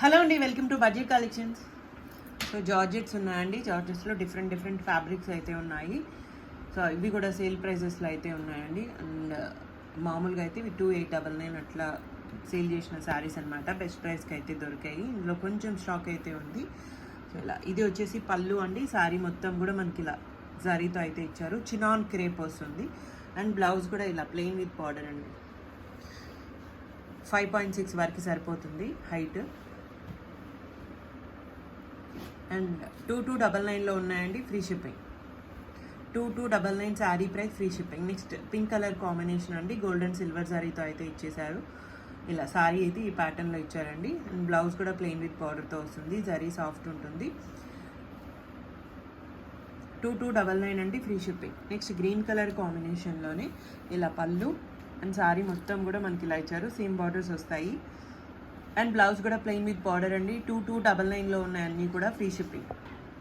Hello అండి, welcome to budget collections. So georgettes ఉన్నాయండి. జార్జెట్స్లో different fabrics అయితే ఉన్నాయి. సో ఇవి కూడా సేల్ ప్రైజెస్లో అయితే ఉన్నాయండి. అండ్ మామూలుగా అయితే ఇవి 2899 అట్లా సేల్ చేసిన శారీస్ అనమాట. బెస్ట్ ప్రైస్కి అయితే దొరికాయి. ఇందులో కొంచెం స్టాక్ అయితే ఉంది. సో ఇలా ఇది వచ్చేసి పళ్ళు అండి. శారీ మొత్తం కూడా మనకి ఇలా జరీతో అయితే ఇచ్చారు. చినాన్ క్రేప్ వస్తుంది. అండ్ బ్లౌజ్ కూడా ఇలా ప్లెయిన్ విత్ బార్డర్ అండి. 5.6 వరకు సరిపోతుంది హైట్. అండ్ 2299లో ఉన్నాయండి, free shipping. 2299 sari price, free shipping. Next pink colour combination అండి. గోల్డెన్ సిల్వర్ శారీతో అయితే ఇచ్చేసారు. ఇలా శారీ అయితే ఈ ప్యాటర్న్లో ఇచ్చారండి. అండ్ బ్లౌజ్ కూడా ప్లెయిన్ విత్ బార్డర్తో వస్తుంది. జరీ సాఫ్ట్ ఉంటుంది. 2299 అండి, free shipping. Next green colour కాంబినేషన్లోనే ఇలా పళ్ళు అండ్ శారీ మొత్తం కూడా మనకి ఇలా ఇచ్చారు. సేమ్ బార్డర్స్ వస్తాయి. అండ్ బ్లౌజ్ కూడా ప్లెయిన్ విత్ బార్డర్ అండి. 2299లో ఉన్నాయి అన్నీ కూడా free shipping.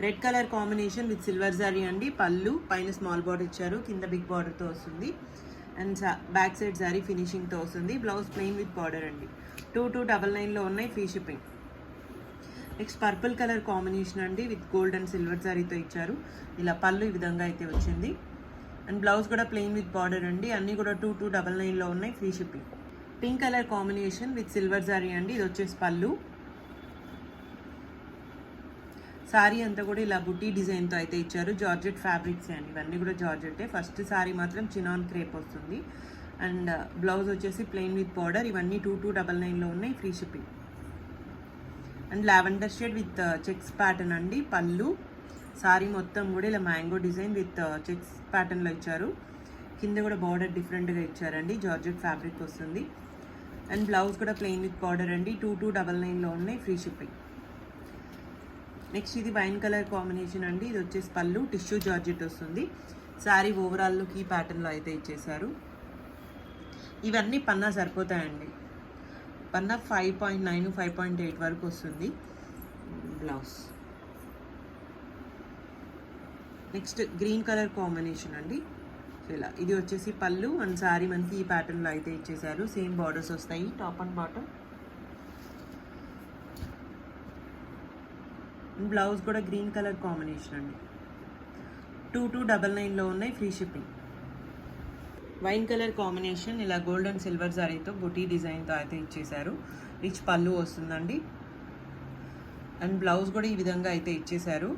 Red colour combination with silver zari అండి. పళ్ళు పైన స్మాల్ బార్డర్ ఇచ్చారు, కింద బిగ్ బార్డర్తో వస్తుంది. అండ్ బ్యాక్ సైడ్ జరీ ఫినిషింగ్తో వస్తుంది. బ్లౌజ్ ప్లెయిన్ విత్ బార్డర్ అండి. 2299లో ఉన్నాయి, free shipping. Next purple colour combination అండి విత్ గోల్డ్ అండ్ సిల్వర్ జరీతో ఇచ్చారు. ఇలా పళ్ళు ఈ విధంగా అయితే వచ్చింది. అండ్ బ్లౌజ్ కూడా ప్లెయిన్ విత్ బార్డర్ అండి. అన్నీ కూడా 2299లో ఉన్నాయి, free shipping. Pink colour combination with silver zari అండి. ఇది వచ్చేసి పళ్ళు. శారీ అంతా కూడా ఇలా బుటీ డిజైన్తో అయితే ఇచ్చారు. జార్జెట్ ఫ్యాబ్రిక్స్ అండి, ఇవన్నీ కూడా జార్జెట్టే. ఫస్ట్ శారీ మాత్రం చినాన్ క్రేప్ వస్తుంది. అండ్ బ్లౌజ్ వచ్చేసి ప్లెయిన్ విత్ బార్డర్. ఇవన్నీ 2299లో ఉన్నాయి, free shipping. And lavender shade with checks pattern అండి. పళ్ళు శారీ మొత్తం కూడా ఇలా మ్యాంగో డిజైన్ విత్ చెక్స్ ప్యాటర్న్లో ఇచ్చారు. కింద కూడా బార్డర్ డిఫరెంట్గా ఇచ్చారండి. జార్జెట్ ఫ్యాబ్రిక్ వస్తుంది. అండ్ బ్లౌజ్ కూడా ప్లెయిన్ విత్ బార్డర్ అండి. 2299లో ఉన్నాయి, ఫ్రీ షిప్పింగ్. నెక్స్ట్ ఇది వైన్ కలర్ కాంబినేషన్ అండి. ఇది వచ్చేసి పళ్ళు టిష్యూ జార్జెట్ వస్తుంది. శారీ ఓవరాల్ లుక్ ఈ ప్యాటర్న్లో అయితే ఇచ్చేసారు. ఇవన్నీ పన్నా సరిపోతాయండి. పన్నా 5.9 5.8 వరకు వస్తుంది. Blouse next green colour combination అండి. ఇలా ఇది వచ్చేసి పళ్ళు అండ్ శారీ మనకి ఈ ప్యాటర్న్లో అయితే ఇచ్చేసారు. సేమ్ బార్డర్స్ వస్తాయి టాప్ అండ్ బాటమ్. బ్లౌజ్ కూడా గ్రీన్ కలర్ కాంబినేషన్ అండి. 2299లో ఉన్నాయి, free shipping. Wine colour combination ఇలా గోల్డ్ అండ్ సిల్వర్ జరీతో బుటీ డిజైన్తో అయితే ఇచ్చేసారు. రిచ్ పళ్ళు వస్తుందండి. అండ్ బ్లౌజ్ కూడా ఈ విధంగా అయితే ఇచ్చేసారు.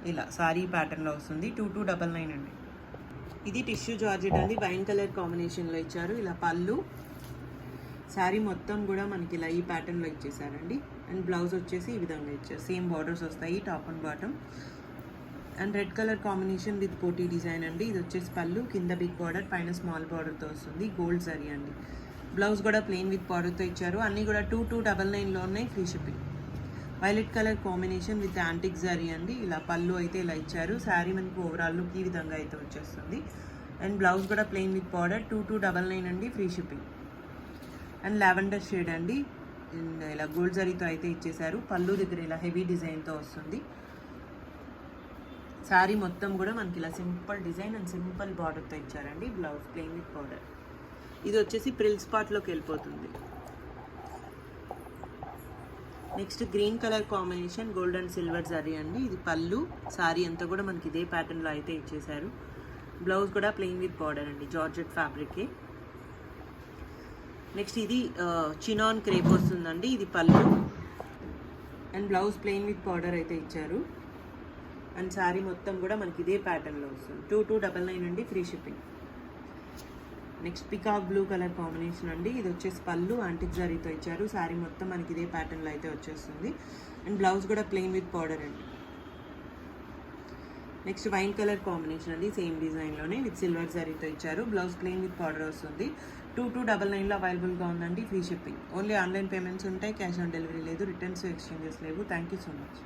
ఇలా శారీ ప్యాటర్న్లో వస్తుంది. 2299 అండి. ఇది టిష్యూ జార్జెట్ అండి. వైన్ కలర్ కాంబినేషన్లో ఇచ్చారు. ఇలా పళ్ళు శారీ మొత్తం కూడా మనకి ఇలా ఈ ప్యాటర్న్లో ఇచ్చేసారండి. అండ్ బ్లౌజ్ వచ్చేసి ఈ విధంగా ఇచ్చారు. సేమ్ బార్డర్స్ వస్తాయి top and bottom. And red colour combination with కోటీ డిజైన్ అండి. ఇది వచ్చేసి పళ్ళు, కింద బిగ్ బార్డర్, పైన స్మాల్ బార్డర్తో వస్తుంది. గోల్డ్ జరీ అండి. బ్లౌజ్ కూడా ప్లెయిన్ విత్ బార్డర్తో ఇచ్చారు. అన్నీ కూడా 2299లో ఉన్నాయి, free shipping. Violet colour combination with antique zari అండి. ఇలా పళ్ళు అయితే ఇలా ఇచ్చారు. శారీ మనకు ఓవరాల్ లుక్ ఈ విధంగా అయితే వచ్చేస్తుంది. అండ్ బ్లౌజ్ కూడా ప్లెయిన్ విత్ బార్డర్. 2299 అండి, free shipping. And lavender shade అండి. అండ్ ఇలా గోల్డ్ జరీతో అయితే ఇచ్చేసారు. పళ్ళు దగ్గర ఇలా హెవీ డిజైన్తో వస్తుంది. శారీ మొత్తం కూడా మనకి ఇలా సింపుల్ డిజైన్ అండ్ సింపుల్ బార్డర్తో ఇచ్చారండి. Blouse plain with border. ఇది వచ్చేసి ప్రిల్ స్పాట్లోకి వెళ్ళిపోతుంది. Next green colour combination gold and silver zari అండి. ఇది పళ్ళు, శారీ అంతా కూడా మనకి ఇదే ప్యాటర్న్లో అయితే ఇచ్చేసారు. బ్లౌజ్ కూడా ప్లెయిన్ విత్ బార్డర్ అండి. జార్జెట్ ఫ్యాబ్రికే. నెక్స్ట్ ఇది చినాన్ క్రేప్ వస్తుందండి. ఇది పళ్ళు and blouse plain with border అయితే ఇచ్చారు. అండ్ శారీ మొత్తం కూడా మనకి ఇదే ప్యాటర్న్లో వస్తుంది. 2299 అండి, free shipping. Next peacock blue colour combination అండి. ఇది వచ్చేసి పళ్ళు యాంటిక్ జరీతో ఇచ్చారు. శారీ మొత్తం మనకి ఇదే ప్యాటర్న్లో అయితే వచ్చేస్తుంది. అండ్ బ్లౌజ్ కూడా ప్లెయిన్ విత్ బార్డర్ అండి. నెక్స్ట్ వైన్ కలర్ కాంబినేషన్ అండి. సేమ్ డిజైన్లోనే విత్ సిల్వర్ జరీతో ఇచ్చారు. బ్లౌజ్ ప్లెయిన్ విత్ బార్డర్ వస్తుంది. 2299లో అవైలబుల్గా ఉందండి, free shipping. Only online payments ఉంటాయి, క్యాష్ ఆన్ డెలివరీ లేదు. రిటర్న్స్ ఎక్స్చేంజెస్ లేవు. Thank you so much.